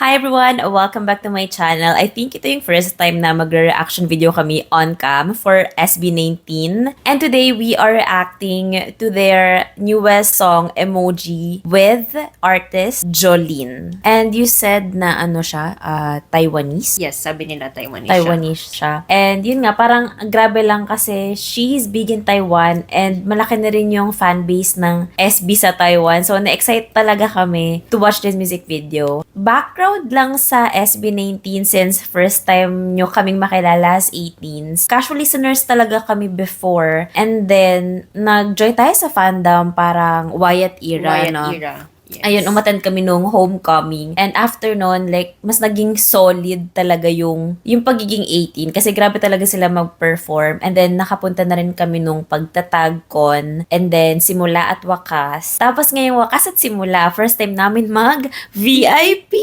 Hi everyone! Welcome back to my channel. I think ito yung first time na magre-reaction video kami on cam for SB19. And today we are reacting to their newest song, Emoji, with artist Jolene. And you said na ano siya, Taiwanese? Yes, sabi nila Taiwanese Taiwanese siya. And yun nga, parang grabe lang kasi she's big in Taiwan and malaki na rin yung fanbase ng SB sa Taiwan. So, na-excite talaga kami to watch this music video. Background lang sa SB19 since first time nyo kaming makilala as 18s. Casual listeners talaga kami before. And then, nag-join tayo sa fandom parang Wyatt era, no? Yes. Ayun, umattend kami nung homecoming. And after nun, like, mas naging solid talaga yung pagiging 18. Kasi grabe talaga sila mag-perform. And then, nakapunta na rin kami nung pagtatag-con. And then, simula at wakas. Tapos ngayong wakas at simula, first time namin mag-VIP!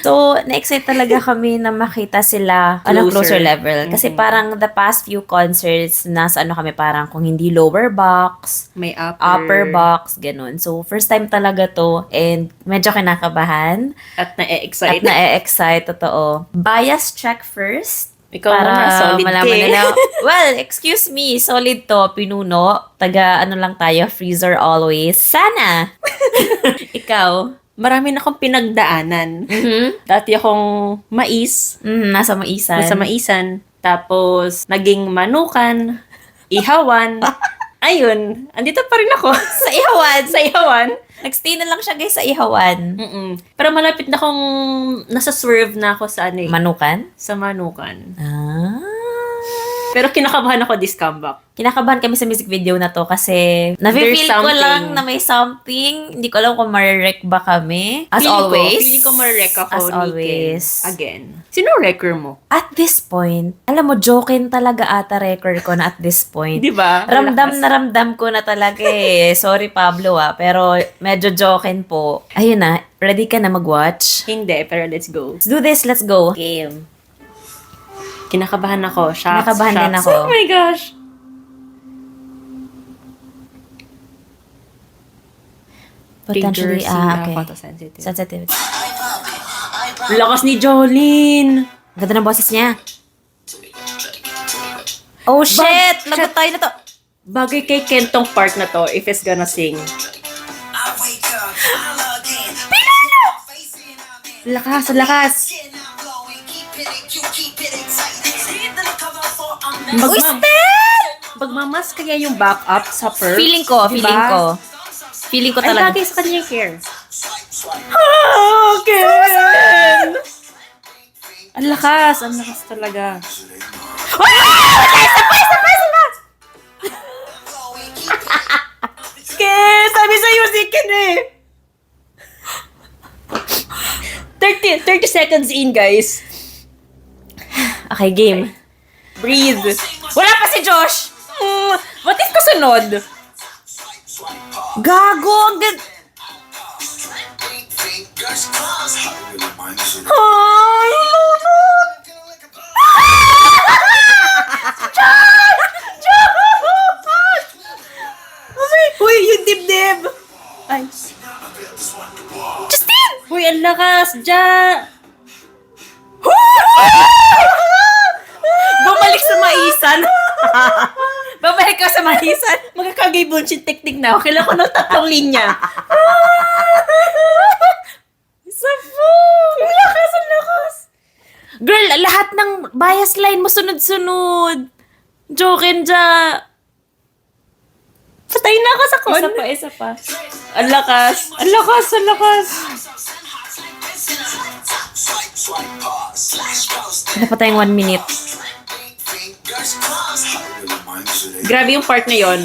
So, na-excite talaga kami na makita sila on a closer level. Kasi parang the past few concerts, nasa ano kami, parang kung hindi lower box, may upper box, ganun. So, first time talaga to and medyo kinakabahan. At na-excite. At na-excite, totoo. Bias check first. Ikaw para na, solid malaman nila. Well, excuse me, solid to, pinuno. Taga ano lang tayo, freezer always. Sana! Ikaw? Marami na akong pinagdaanan. Dati akong mais. Nasa maisan. Nasa maisan. Tapos, naging manukan. Ihawan. Ayun. Andito pa rin ako. Sa Ihawan. Sa ihawan. Nagstay na lang siya guys sa Ihawan. Pero malapit na akong nasa-swerve na ako sa ano eh. Manukan? Sa manukan. Ah. Pero kinakabahan ako this comeback. Kinakabahan kami sa music video na to kasi nafe-feel ko lang na may something. Hindi ko alam kung marerek ba kami. As always. Feeling ko marerek ako. As always. Again. Sino record mo? At this point, alam mo, jokin talaga ata record ko na at this point. Di ba? Ramdam ko na talaga eh. Sorry Pablo pero medyo jokin po. Ayun na, ready ka na mag-watch? Hindi, pero let's go. Let's do this, let's go. Game. Kinakabahan ako. Shots. Kinakabahan din ako. Oh my gosh. Potentially, okay. Photosensitive. Sensitive. Lakas ni Jolene. Ganda ng boses niya. Oh shit! Lagot tayo na to. Bagay kay Kentong part na to if it's gonna sing. Lakas, lakas. Magmamas kaya yung backup sa perf. Feeling ko. Feeling ko Ay, talaga. bagay sa kanya yung hair. Okay. Ang lakas talaga. Sabi sa'yo, sikin eh. 30 seconds in, guys. Okay, game. Breathe. Wala pa si Josh! What if kasunod? Gago! Ang ganda! Ay, Uy, yung dibdib! Ay. Justin! Uy, ang lakas! Ja! Bumalik sa maisan. Babalik ka sa maisan. Magkakagay bullshit technique na ako. Kailan ko ng 3 linya. Sapo! Ang lakas! Girl, lahat ng bias line mo sunod-sunod. Jokin ja. Patay na ako sa kon. Isa pa. Ang lakas. Ano pa tayong 1 minute? Grabe yung part na yon.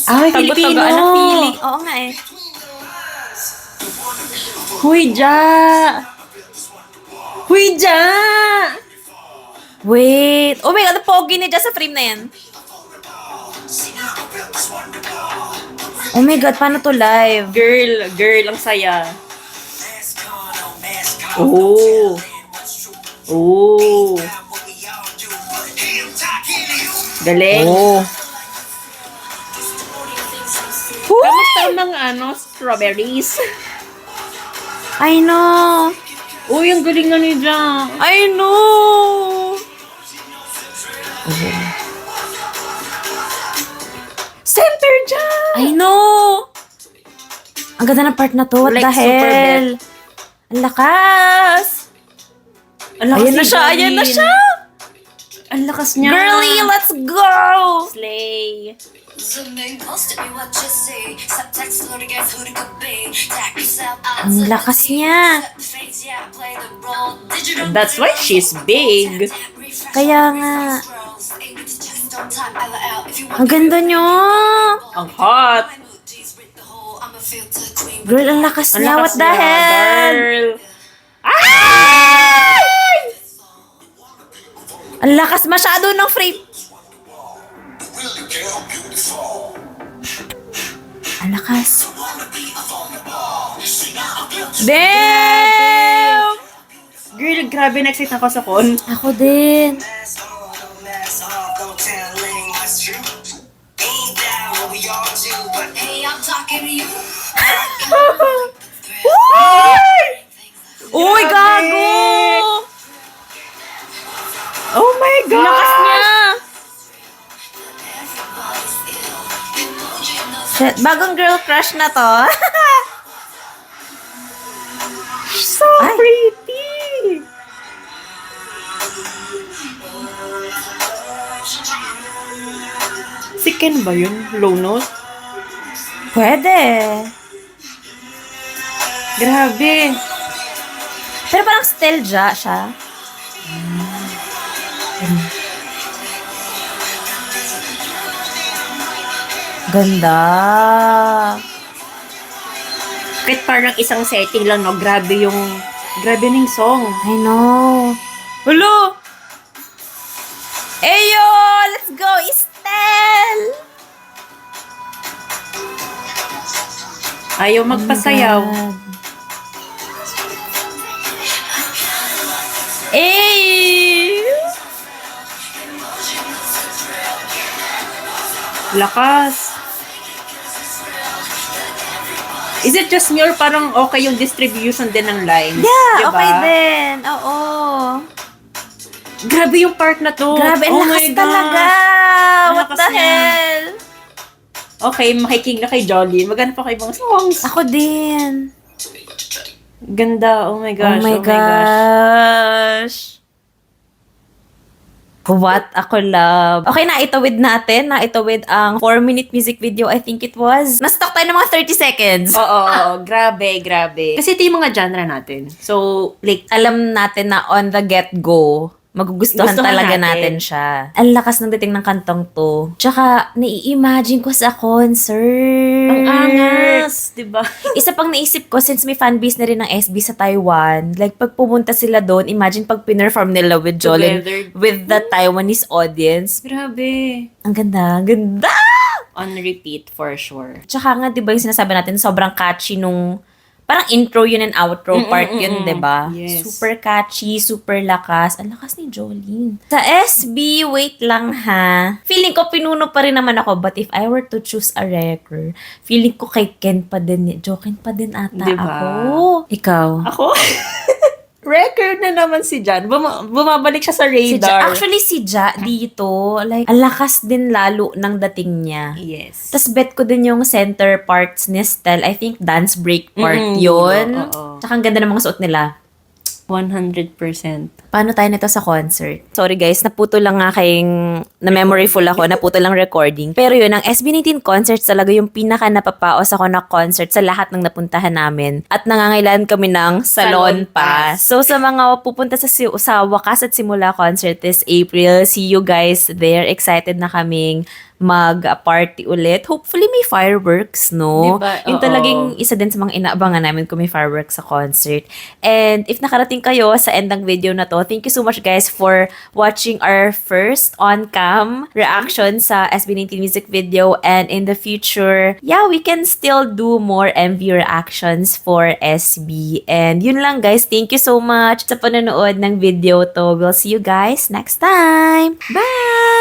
Ay, Filipino. Ano feeling? Oo nga eh. Huy, Ja! Wait. Oh my God, pogi niya dyan sa frame na yan. Oh my God, paano to live? Girl, ang saya. Oh. Galing. Oh. Kamusta ang mga Strawberries. I know. Uy, ang galing na ni Jang. I know. Center Jang! I know. Ang ganda ng part na to. What Like, the super hell? Ang lakas. Ayan na siya. Ayan na siya. Ang lakas niya. Girlie, let's go. Slay. Ang lakas niya. That's why she's big. Kaya nga. Ang ganda niyo. Ang hot. Girl, ang lakas Ang niya. lakas What the niya, hell? girl. Ay! Ang lakas masyado ng frame. Ang lakas. Damn! Girl, grabe na-excite ako sa con. Ako din. Uy, gago! Oh my Ang lakas niya! Shit, bagong girl crush na to. So pretty! Si Ken ba yun? Low note? Pwede. Grabe. Pero parang still siya. Ganda. Kahit parang isang setting lang, no? Grabe na yung song. I know. Hello! Eyo! Let's go, Estel! Ayaw magpasayaw. Eh! Lakas. Is it just me or parang okay yung distribution din ng lines? Yeah, Diba? okay din. Oo. Grabe yung part na to. Grabe, ang Oh lakas my talaga. Ang What lakas the niya. hell? Okay, makiking na kay Jolly. Maganda pa kay ibang songs. Ako din. Ganda. Oh my gosh. Oh my gosh. gosh. What ako love. Okay, naitawid natin. Naitawid ang 4-minute music video, I think it was. Na-stock tayo ng mga 30 seconds. Oo. Grabe. Kasi ito yung mga genre natin. So, like, Alam natin na on the get-go, magugustuhan Gustuhan talaga natin. natin siya. Ang lakas ng dating ng kantong to. Tsaka, nai-imagine ko sa concert. ang angas. Diba? Isa pang naisip ko, since may fanbase na rin ng SB sa Taiwan, like pag pumunta sila doon, imagine pag pinerform nila with Jolin, Together. with the Taiwanese audience. Grabe. Ang ganda, ang ganda! On repeat for sure. Tsaka nga, di ba yung sinasabi natin, sobrang catchy nung, parang intro yun and outro part yun, di ba? Yes. Super catchy, super lakas. Ang lakas ni Jolene. Sa SB, wait lang ha. Feeling ko pinuno pa rin naman ako, but if I were to choose a record, feeling ko kay Ken pa din, Joken pa din ata Di ba? ako. Ikaw? Ako? Record na naman si Jan. Bumabalik siya sa Si Ja, radar. actually, si Ja dito, like, ang lakas din lalo ng dating niya. Yes. Tapos bet ko din yung center parts ni Stel. I think dance break part Mm-mm. yun. Oo. Tsaka ang ganda ng mga suot nila. 100%. Paano tayo nito sa concert? Sorry guys, naputo lang nga kayong, na-memory full ako, naputo lang recording. Pero yun, ang SB19 concerts talaga yung pinaka napapaos ako na concert sa lahat ng napuntahan namin. At nangangailangan kami ng salon Salon pass. pass. So sa mga pupunta sa wakas at simula concert this April, see you guys there. Excited na kaming mag-party ulit. Hopefully may fireworks, no? Diba? Yung Oo. talagang isa din sa mga inaabangan namin kung may fireworks sa concert. And if nakarating kayo sa end ng video na to, thank you so much guys for watching our first on-cam reaction sa SB19 music video. And in the future, yeah, we can still do more MV reactions for SB. And yun lang guys, thank you so much sa panonood ng video to. We'll see you guys next time. Bye!